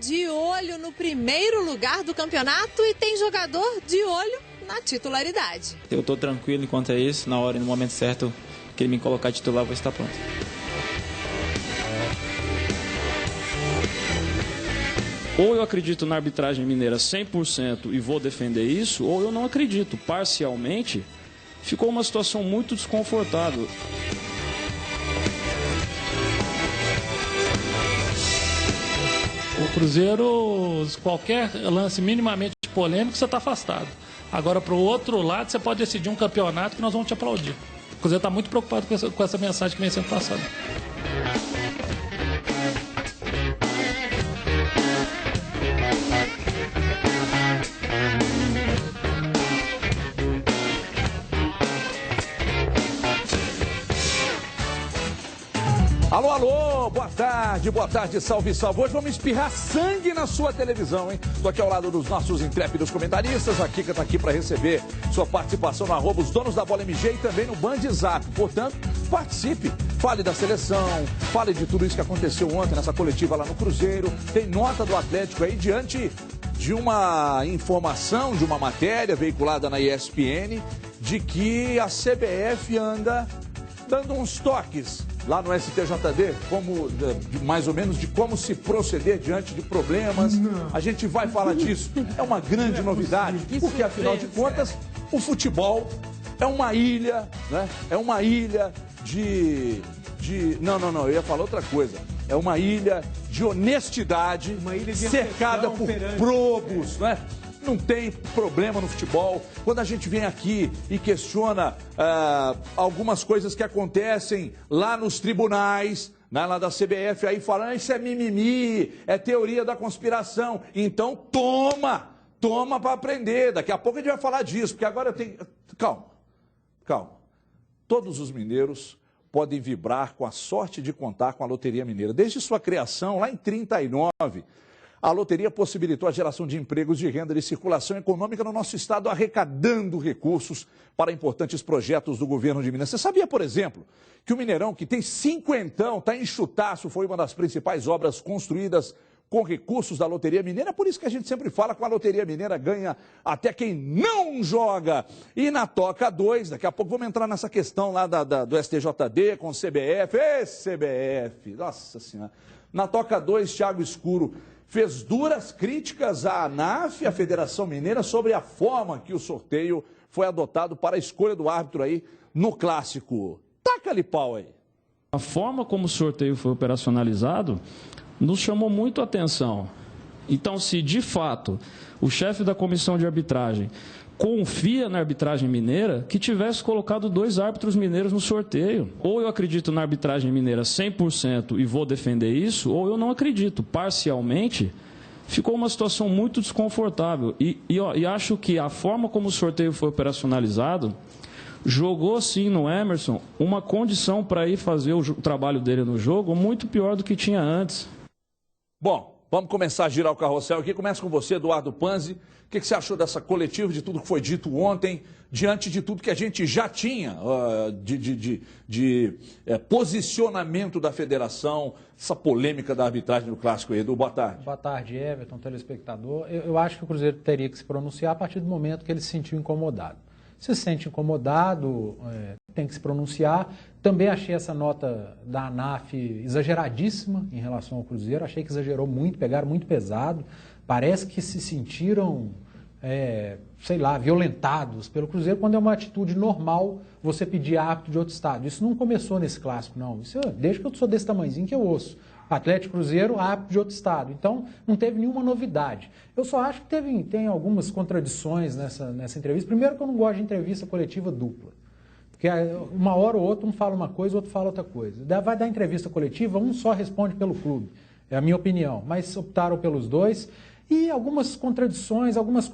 de olho no primeiro lugar do campeonato e tem jogador de olho na titularidade. Eu estou tranquilo enquanto é isso, na hora e no momento certo que ele me colocar titular, eu vou estar pronto. Ou eu acredito na arbitragem mineira 100% e vou defender isso, ou eu não acredito. Parcialmente, ficou uma situação muito desconfortável. O Cruzeiro, qualquer lance minimamente polêmico, você está afastado. Agora, para o outro lado, você pode decidir um campeonato que nós vamos te aplaudir. O Cruzeiro está muito preocupado com essa mensagem que vem sendo passada. Alô, alô, boa tarde, salve, salve. Hoje vamos espirrar sangue na sua televisão, hein? Estou aqui ao lado dos nossos intrépidos comentaristas. A Kika está aqui para receber sua participação no @ os donos da bola MG e também no Band Zap. Portanto, participe, fale da seleção, fale de tudo isso que aconteceu ontem nessa coletiva lá no Cruzeiro. Tem nota do Atlético aí diante de uma informação, de uma matéria veiculada na ESPN, de que a CBF anda dando uns toques lá no STJD, mais ou menos de como se proceder diante de problemas. A gente vai falar disso. É uma grande novidade, porque afinal de contas, o futebol é uma ilha, né? É uma ilha de... Não, eu ia falar outra coisa. É uma ilha de honestidade, uma ilha de cercada por probos, né? Não tem problema no futebol. Quando a gente vem aqui e questiona algumas coisas que acontecem lá nos tribunais, lá da CBF, aí falando, isso é mimimi, é teoria da conspiração. Então toma para aprender. Daqui a pouco a gente vai falar disso, porque agora eu tenho... Calma. Todos os mineiros podem vibrar com a sorte de contar com a Loteria Mineira. Desde sua criação, lá em 1939... a loteria possibilitou a geração de empregos, de renda e circulação econômica no nosso estado, arrecadando recursos para importantes projetos do governo de Minas. Você sabia, por exemplo, que o Mineirão, que tem cinquentão, está em chutaço, foi uma das principais obras construídas com recursos da Loteria Mineira? Por isso que a gente sempre fala que a Loteria Mineira ganha até quem não joga. E na Toca 2, daqui a pouco vamos entrar nessa questão lá do STJD com o CBF. CBF, nossa senhora. Na Toca 2, Thiago Escuro fez duras críticas à ANAF, a Federação Mineira, sobre a forma que o sorteio foi adotado para a escolha do árbitro aí no Clássico. Taca-lhe pau aí. A forma como o sorteio foi operacionalizado nos chamou muito a atenção. Então, se de fato o chefe da comissão de arbitragem confia na arbitragem mineira, que tivesse colocado 2 árbitros mineiros no sorteio. Ou eu acredito na arbitragem mineira 100% e vou defender isso, ou eu não acredito. Parcialmente, ficou uma situação muito desconfortável. E acho que a forma como o sorteio foi operacionalizado jogou sim no Emerson uma condição para ir fazer o trabalho dele no jogo muito pior do que tinha antes. Bom, vamos começar a girar o carrossel aqui. Começa com você, Eduardo Panzi. O que você achou dessa coletiva, de tudo que foi dito ontem, diante de tudo que a gente já tinha de posicionamento da federação, essa polêmica da arbitragem do Clássico? Edu, boa tarde. Boa tarde, Everton, telespectador. Eu acho que o Cruzeiro teria que se pronunciar a partir do momento que ele se sentiu incomodado. Se sente incomodado, tem que se pronunciar. Também achei essa nota da ANAF exageradíssima em relação ao Cruzeiro. Achei que exagerou muito, pegaram muito pesado. Parece que se sentiram, violentados pelo Cruzeiro, quando é uma atitude normal você pedir árbitro de outro estado. Isso não começou nesse Clássico, não. Isso, desde que eu sou desse tamanhozinho que eu ouço. Atlético Cruzeiro, árbitro de outro estado. Então, não teve nenhuma novidade. Eu só acho que tem algumas contradições nessa entrevista. Primeiro que eu não gosto de entrevista coletiva dupla. Porque uma hora ou outra um fala uma coisa, o outro fala outra coisa. Vai dar entrevista coletiva, um só responde pelo clube. É a minha opinião. Mas optaram pelos dois. E algumas contradições, alguns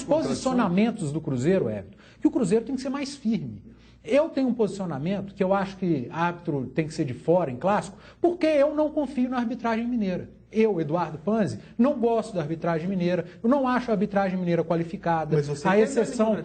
posicionamentos do Cruzeiro, Everton, que o Cruzeiro tem que ser mais firme. Eu tenho um posicionamento que eu acho que árbitro tem que ser de fora em Clássico, porque eu não confio na arbitragem mineira. Eu, Eduardo Panzi, não gosto da arbitragem mineira, eu não acho a arbitragem mineira qualificada. Mas você a tem exceção,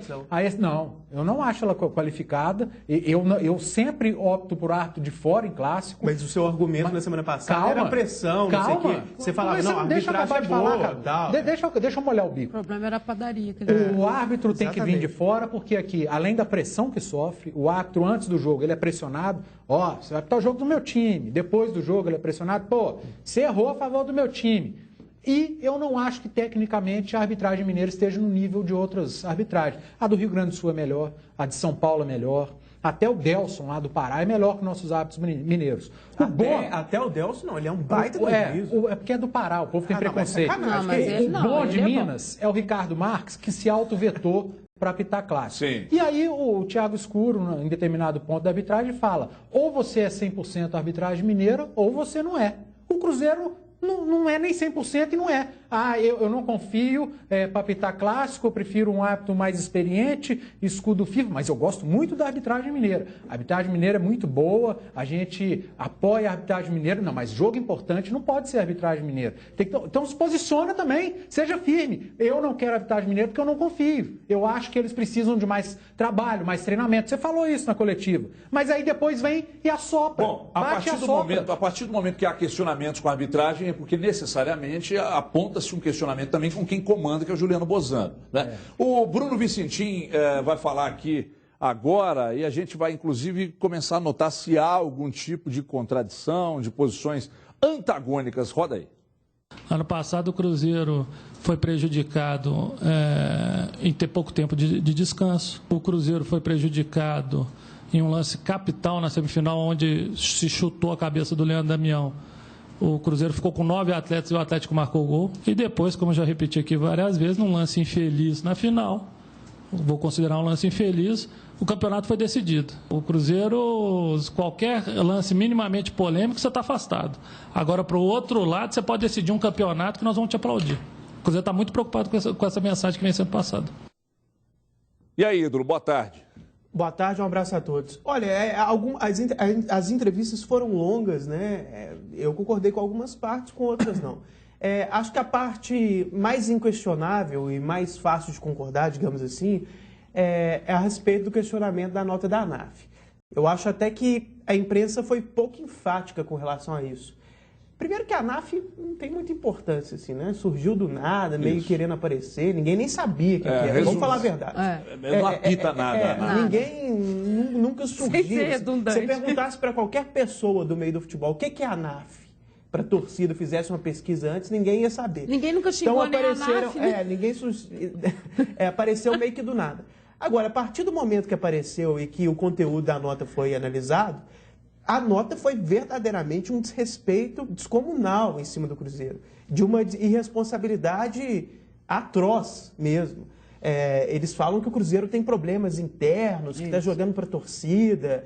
não, eu não acho ela qualificada. Eu sempre opto por árbitro de fora em clássico. Mas o seu argumento na semana passada era pressão, não sei o quê. Você falava, não, a arbitragem é boa, tal. Deixa eu molhar o bico. O problema era a padaria. O árbitro tem que vir de fora, porque aqui, além da pressão que sofre, o árbitro antes do jogo, ele é pressionado. Ó, você vai apitar o jogo do meu time. Depois do jogo, ele é pressionado. Pô, você errou a favor do meu time. E eu não acho que, tecnicamente, a arbitragem mineira esteja no nível de outras arbitragens. A do Rio Grande do Sul é melhor, a de São Paulo é melhor. Até o Delson, lá do Pará, é melhor que nossos árbitros mineiros. Até o Delson, não, ele é um baita do juízo. É porque é do Pará, o povo tem preconceito. O bom de Minas é o Ricardo Marques, que se auto-vetou para apitar clássico. Sim. E aí o Thiago Escuro, em determinado ponto da arbitragem, fala: ou você é 100% arbitragem mineira, ou você não é. O Cruzeiro não é nem 100% e não é. Eu não confio para apitar clássico, eu prefiro um árbitro mais experiente, escudo firme, mas eu gosto muito da arbitragem mineira. A arbitragem mineira é muito boa, a gente apoia a arbitragem mineira, não, mas jogo importante não pode ser arbitragem mineira. Então se posiciona também, seja firme. Eu não quero arbitragem mineira porque eu não confio. Eu acho que eles precisam de mais trabalho, mais treinamento. Você falou isso na coletiva. Mas aí depois vem e assopra. Bom, a partir do momento que há questionamentos com a arbitragem, é porque necessariamente aponta-se um questionamento também com quem comanda, que é o Juliano Bozano, né? O Bruno Vicentim vai falar aqui agora e a gente vai, inclusive, começar a notar se há algum tipo de contradição, de posições antagônicas. Roda aí. Ano passado, o Cruzeiro foi prejudicado em ter pouco tempo de descanso. O Cruzeiro foi prejudicado em um lance capital na semifinal, onde se chutou a cabeça do Leandro Damião. O Cruzeiro ficou com 9 atletas e o Atlético marcou o gol. E depois, como eu já repeti aqui várias vezes, num lance infeliz na final, vou considerar um lance infeliz, o campeonato foi decidido. O Cruzeiro, qualquer lance minimamente polêmico, você está afastado. Agora, para o outro lado, você pode decidir um campeonato que nós vamos te aplaudir. O Cruzeiro está muito preocupado com essa mensagem que vem sendo passada. E aí, Ídolo, boa tarde. Boa tarde, um abraço a todos. Olha, as entrevistas foram longas, né? Eu concordei com algumas partes, com outras não. Acho que a parte mais inquestionável e mais fácil de concordar, digamos assim, é a respeito do questionamento da nota da ANAF. Eu acho até que a imprensa foi pouco enfática com relação a isso. Primeiro que a ANAF não tem muita importância, assim, né? Surgiu do nada, meio querendo aparecer, ninguém nem sabia o que era. Vamos falar a verdade. Não apita nada. Ninguém nunca surgiu. Se perguntasse para qualquer pessoa do meio do futebol o que é a ANAF, para a torcida fizesse uma pesquisa antes, ninguém ia saber. Ninguém nunca xingou nem a ANAF, né? Apareceu meio que do nada. Agora, a partir do momento que apareceu e que o conteúdo da nota foi analisado, a nota foi verdadeiramente um desrespeito descomunal em cima do Cruzeiro, de uma irresponsabilidade atroz mesmo. Eles falam que o Cruzeiro tem problemas internos, que está jogando para a torcida.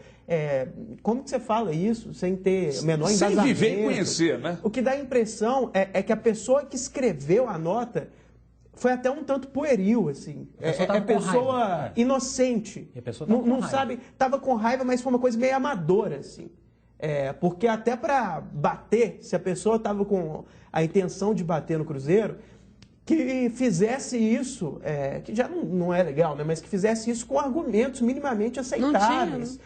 Como que você fala isso sem ter o menor embasamento? Sem viver e conhecer, né? O que dá a impressão é que a pessoa que escreveu a nota foi até um tanto pueril, assim. Pessoa inocente. E a pessoa não sabe, estava com raiva, mas foi uma coisa meio amadora, assim. Porque até para bater, se a pessoa estava com a intenção de bater no Cruzeiro, que fizesse isso, que já não é legal, né? Mas que fizesse isso com argumentos minimamente aceitáveis.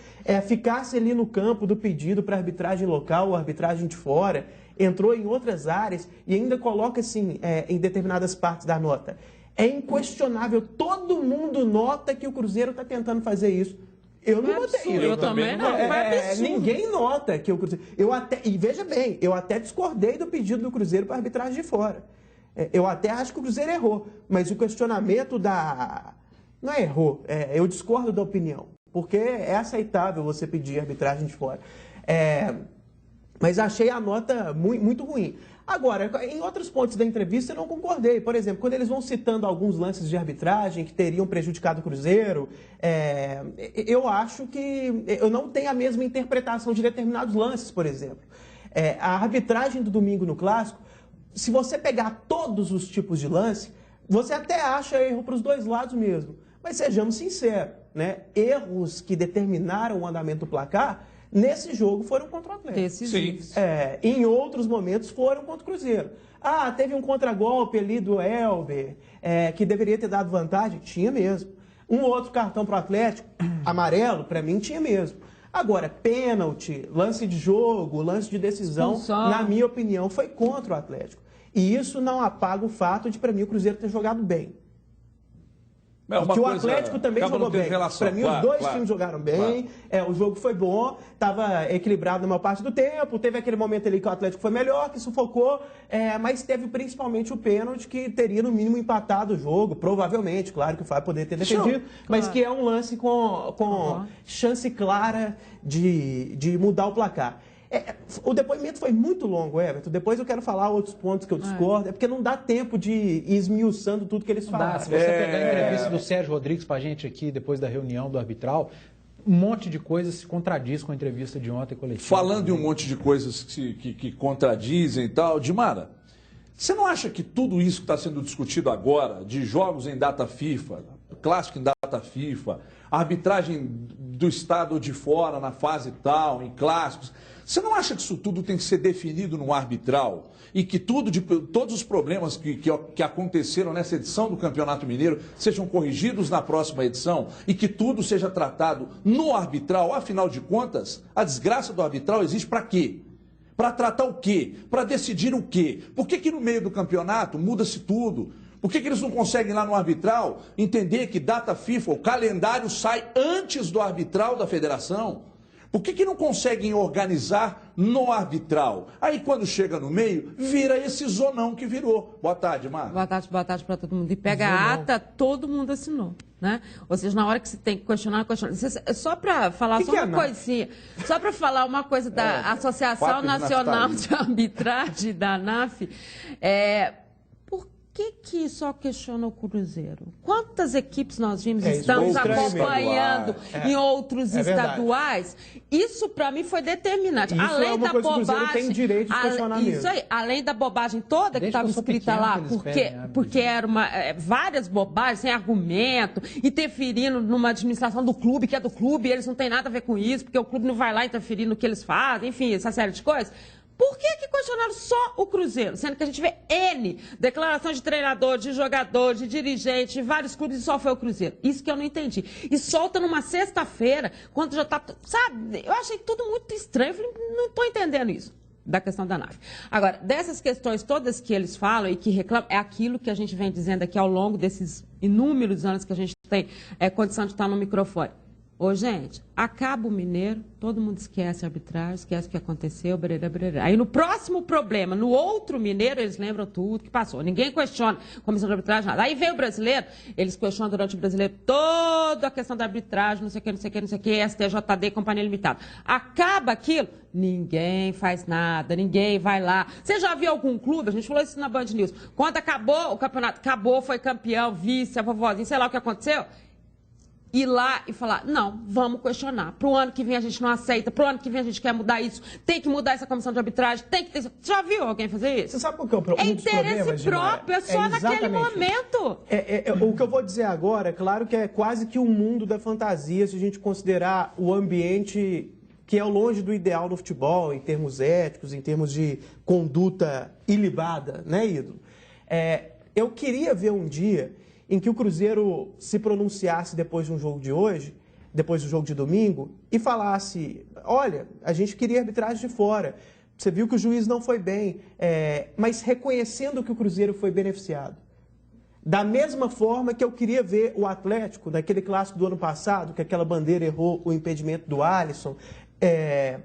Ficasse ali no campo do pedido para arbitragem local ou arbitragem de fora, entrou em outras áreas e ainda coloca assim, em determinadas partes da nota. É inquestionável, todo mundo nota que o Cruzeiro está tentando fazer isso. Eu não notei isso. Eu também não. Ninguém nota que o Cruzeiro... E veja bem, eu até discordei do pedido do Cruzeiro para arbitragem de fora. Eu até acho que o Cruzeiro errou, mas o questionamento não é errou, eu discordo da opinião, porque é aceitável você pedir arbitragem de fora. Mas achei a nota muito ruim. Agora, em outros pontos da entrevista eu não concordei. Por exemplo, quando eles vão citando alguns lances de arbitragem que teriam prejudicado o Cruzeiro, eu acho que eu não tenho a mesma interpretação de determinados lances, por exemplo. A arbitragem do domingo no Clássico, se você pegar todos os tipos de lance, você até acha erro para os dois lados mesmo. Mas sejamos sinceros, né? Erros que determinaram o andamento do placar Nesse jogo foram contra o Atlético. Decisivos. Em outros momentos foram contra o Cruzeiro. Ah, teve um contragolpe ali do Elber, que deveria ter dado vantagem? Tinha mesmo. Um outro cartão para o Atlético, amarelo, para mim tinha mesmo. Agora, pênalti, lance de jogo, lance de decisão, na minha opinião, foi contra o Atlético. E isso não apaga o fato de, para mim, o Cruzeiro ter jogado bem. Porque o Atlético também jogou bem. Para mim, os dois times jogaram bem, o jogo foi bom, estava equilibrado na maior parte do tempo, teve aquele momento ali que o Atlético foi melhor, que sufocou, mas teve principalmente o pênalti que teria no mínimo empatado o jogo, provavelmente, claro que o Fábio poderia ter defendido, mas que é um lance com chance clara de mudar o placar. O depoimento foi muito longo, Everton. Depois eu quero falar outros pontos que eu discordo. É porque não dá tempo de ir esmiuçando tudo que eles falaram. Se você pegar a entrevista do Sérgio Rodrigues pra gente aqui, depois da reunião do arbitral, um monte de coisas se contradiz com a entrevista de ontem coletiva. Falando em um monte de coisas que contradizem e tal, Dimara, você não acha que tudo isso que está sendo discutido agora, de jogos em data FIFA, clássico em data FIFA, arbitragem do estado de fora na fase tal, em clássicos, você não acha que isso tudo tem que ser definido no arbitral? E que todos os problemas que aconteceram nessa edição do Campeonato Mineiro sejam corrigidos na próxima edição? E que tudo seja tratado no arbitral? Afinal de contas, a desgraça do arbitral existe para quê? Para tratar o quê? Para decidir o quê? Por que no meio do campeonato muda-se tudo? Por que eles não conseguem lá no arbitral entender que data FIFA, o calendário sai antes do arbitral da federação? Por que não conseguem organizar no arbitral? Aí quando chega no meio, vira esse zonão que virou. Boa tarde, Marcos. Boa tarde para todo mundo. E pega a ata, todo mundo assinou, né? Ou seja, na hora que você tem que questionar. Só para falar uma coisinha, só para falar uma coisa da Associação Nacional de Arbitragem, da ANAF, Por que só questiona o Cruzeiro? Quantas equipes nós vimos, estamos acompanhando em outros estaduais? Isso, para mim, foi determinante. Isso além da bobagem, o Cruzeiro tem direito de questionar mesmo. Isso aí, além da bobagem toda que estava escrita lá, porque eram várias bobagens, sem argumento, interferindo numa administração do clube, que é do clube, e eles não têm nada a ver com isso, porque o clube não vai lá interferir no que eles fazem, enfim, essa série de coisas. Por que questionaram só o Cruzeiro? Sendo que a gente vê N declarações de treinador, de jogador, de dirigente, de vários clubes, e só foi o Cruzeiro. Isso que eu não entendi. E solta numa sexta-feira, quando já está... Sabe, eu achei tudo muito estranho. Eu falei, não estou entendendo isso, da questão da ANAF. Agora, dessas questões todas que eles falam e que reclamam, é aquilo que a gente vem dizendo aqui ao longo desses inúmeros anos que a gente tem condição de estar no microfone. Ô, gente, acaba o Mineiro, todo mundo esquece a arbitragem, esquece o que aconteceu, brerá, brerá. Aí no próximo problema, no outro Mineiro, eles lembram tudo que passou. Ninguém questiona a comissão de arbitragem, nada. Aí vem o brasileiro, eles questionam durante o brasileiro toda a questão da arbitragem, não sei o que, STJD, Companhia Limitada. Acaba aquilo, ninguém faz nada, ninguém vai lá. Você já viu algum clube, a gente falou isso na Band News, quando acabou o campeonato, foi campeão, vice, a vovozinha, sei lá o que aconteceu? Ir lá e falar, não, vamos questionar. Para o ano que vem a gente não aceita, para o ano que vem a gente quer mudar isso, tem que mudar essa comissão de arbitragem, tem que ter... Já viu alguém fazer isso? Você sabe qual que é o problema? É interesse próprio, é só naquele momento. O que eu vou dizer agora, é claro que é quase que um mundo da fantasia, se a gente considerar o ambiente que é longe do ideal no futebol, em termos éticos, em termos de conduta ilibada, né, ídolo? Eu queria ver um dia em que o Cruzeiro se pronunciasse depois de um jogo de hoje, depois do jogo de domingo, e falasse, olha, a gente queria arbitragem de fora, você viu que o juiz não foi bem, mas reconhecendo que o Cruzeiro foi beneficiado. Da mesma forma que eu queria ver o Atlético, naquele clássico do ano passado, que aquela bandeira errou o impedimento do Alisson,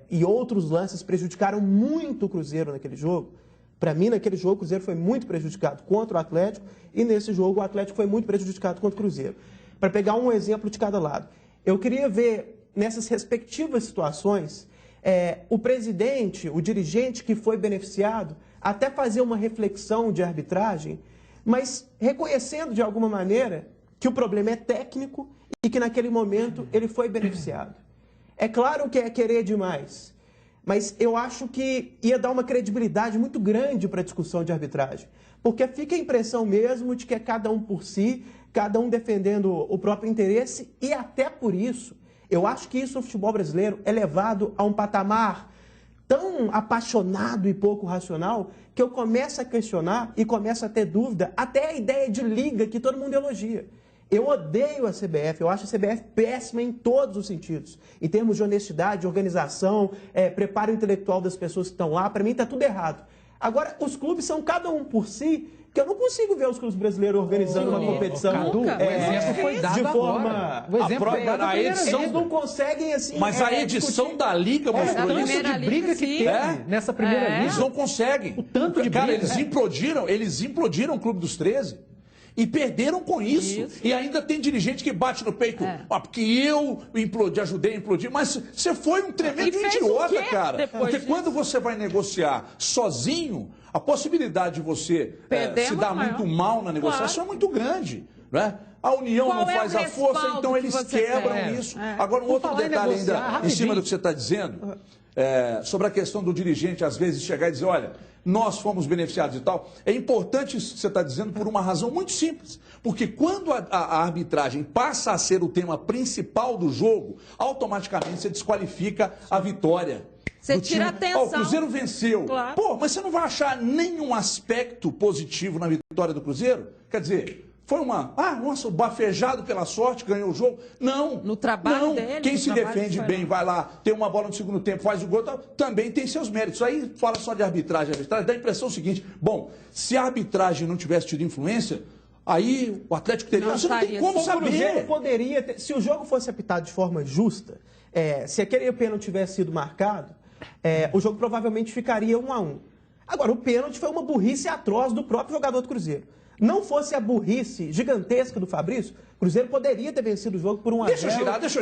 e outros lances prejudicaram muito o Cruzeiro naquele jogo. Para mim, naquele jogo, o Cruzeiro foi muito prejudicado contra o Atlético e nesse jogo o Atlético foi muito prejudicado contra o Cruzeiro. Para pegar um exemplo de cada lado. Eu queria ver, nessas respectivas situações, o presidente, o dirigente que foi beneficiado, até fazer uma reflexão de arbitragem, mas reconhecendo de alguma maneira que o problema é técnico e que naquele momento ele foi beneficiado. É claro que é querer demais, mas eu acho que ia dar uma credibilidade muito grande para a discussão de arbitragem. Porque fica a impressão mesmo de que é cada um por si, cada um defendendo o próprio interesse, e até por isso Eu acho que isso no futebol brasileiro é levado a um patamar tão apaixonado e pouco racional que eu começo a questionar e começo a ter dúvida até a ideia de liga que todo mundo elogia. Eu odeio a CBF, eu acho a CBF péssima em todos os sentidos. Em termos de honestidade, organização, preparo intelectual das pessoas que estão lá, para mim está tudo errado. Agora, os clubes são cada um por si, que eu não consigo ver os clubes brasileiros organizando uma competição o exemplo foi dado de forma... O exemplo foi dado a edição, eles não conseguem, assim... Mas a edição discutir. da Liga mostrou o isso. tanto de briga que teve nessa primeira liga. Eles não conseguem. O tanto de Cara, briga. eles implodiram o Clube dos 13. E perderam com isso. E ainda tem dirigente que bate no peito. Porque eu implodi, ajudei a implodir. Mas você foi um tremendo idiota, cara. Porque quando você vai negociar sozinho, a possibilidade de você se dar muito mal na negociação é muito grande. Né? A união não faz a força, então eles quebram isso. Agora, um outro detalhe ainda, em cima do que você está dizendo, sobre a questão do dirigente, às vezes, chegar e dizer, olha, nós fomos beneficiados e tal. É importante isso que você está dizendo por uma razão muito simples. Porque quando a arbitragem passa a ser o tema principal do jogo, automaticamente você desqualifica a vitória. Você tira a atenção. O Cruzeiro venceu. Claro. Pô, mas você não vai achar nenhum aspecto positivo na vitória do Cruzeiro? Quer dizer... Foi nossa, bafejado pela sorte, ganhou o jogo. Não. No trabalho dele. Quem se defende bem, vai lá, tem uma bola no segundo tempo, faz o gol, também tem seus méritos. Aí fala só de arbitragem. Dá a impressão seguinte, bom, se a arbitragem não tivesse tido influência, aí o Atlético teria... Você não tem como saber. O Cruzeiro poderia ter, se o jogo fosse apitado de forma justa, se aquele pênalti tivesse sido marcado, o jogo provavelmente ficaria 1-1. Agora, o pênalti foi uma burrice atroz do próprio jogador do Cruzeiro. Não fosse a burrice gigantesca do Fabrício, o Cruzeiro poderia ter vencido o jogo por 1-0. Deixa eu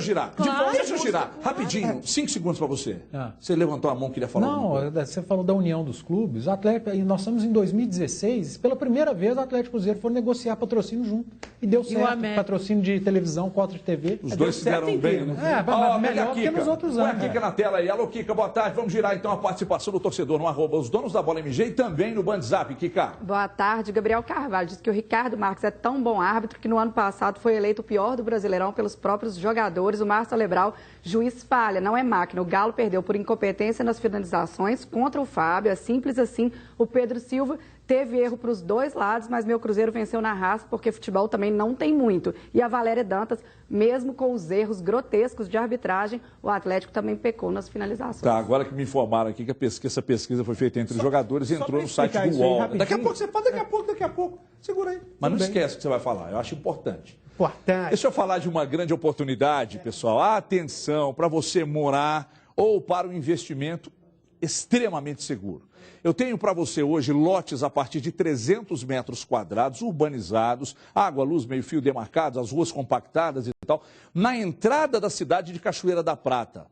girar. Claro. Deixa eu girar. Rapidinho, 5 segundos para você. Você levantou a mão, queria falar alguma coisa. Não, você falou da união dos clubes. O Atlético, nós estamos em 2016, pela primeira vez o Atlético e o Cruzeiro foram negociar patrocínio junto. E deu certo, patrocínio de televisão, cota de TV. Os dois se deram bem, né? Melhor que nos outros anos. Põe a Kika na tela aí. Alô, Kika, boa tarde. Vamos girar então a participação do torcedor no @ os donos da bola MG e também no Bandzap, Kika. Boa tarde, Gabriel Carvalho. Diz que o Ricardo Marques é tão bom árbitro que no ano passado foi eleito o pior do Brasileirão pelos próprios jogadores. O Márcio Alebral, juiz falha, não é máquina. O Galo perdeu por incompetência nas finalizações contra o Fábio. É simples assim. O Pedro Silva teve erro para os dois lados, mas meu Cruzeiro venceu na raça porque futebol também não tem muito. E a Valéria Dantas, mesmo com os erros grotescos de arbitragem, o Atlético também pecou nas finalizações. Tá, agora que me informaram aqui que essa pesquisa foi feita entre os jogadores e entrou no site do UOL. Daqui a pouco você fala, daqui a pouco. Segura aí. Mas não esquece o que você vai falar, eu acho importante. Deixa eu falar de uma grande oportunidade, pessoal. Atenção, para você morar ou para o investimento extremamente seguro. Eu tenho para você hoje lotes a partir de 300 metros quadrados, urbanizados, água, luz, meio-fio demarcados, as ruas compactadas e tal, na entrada da cidade de Cachoeira da Prata.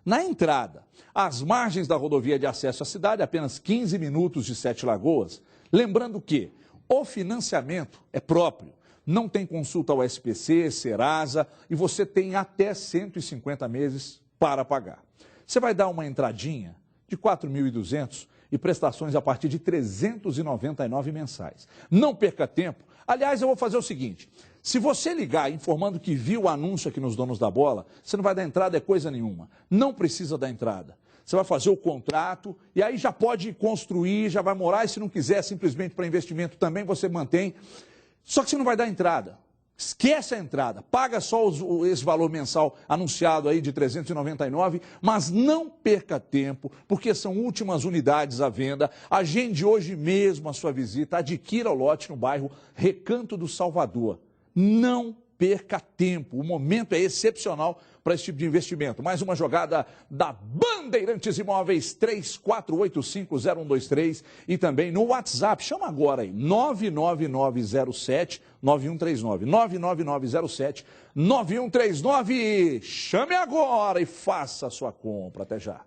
Na entrada, às margens da rodovia de acesso à cidade, apenas 15 minutos de Sete Lagoas. Lembrando que o financiamento é próprio. Não tem consulta ao SPC, Serasa e você tem até 150 meses para pagar. Você vai dar uma entradinha de 4.200 e prestações a partir de R$ 399 mensais. Não perca tempo. Aliás, eu vou fazer o seguinte, se você ligar informando que viu o anúncio aqui nos Donos da Bola, você não vai dar entrada, é coisa nenhuma. Não precisa dar entrada. Você vai fazer o contrato e aí já pode construir, já vai morar e se não quiser simplesmente para investimento também você mantém. Só que você não vai dar entrada. Esquece a entrada, paga só esse valor mensal anunciado aí de R$ 399, mas não perca tempo, porque são últimas unidades à venda. Agende hoje mesmo a sua visita, adquira o lote no bairro Recanto do Salvador. Não perca tempo, o momento é excepcional para esse tipo de investimento. Mais uma jogada da Bandeirantes Imóveis 34850123 e também no WhatsApp, chama agora aí, 99907-9139, 99907-9139, chame agora e faça a sua compra, até já.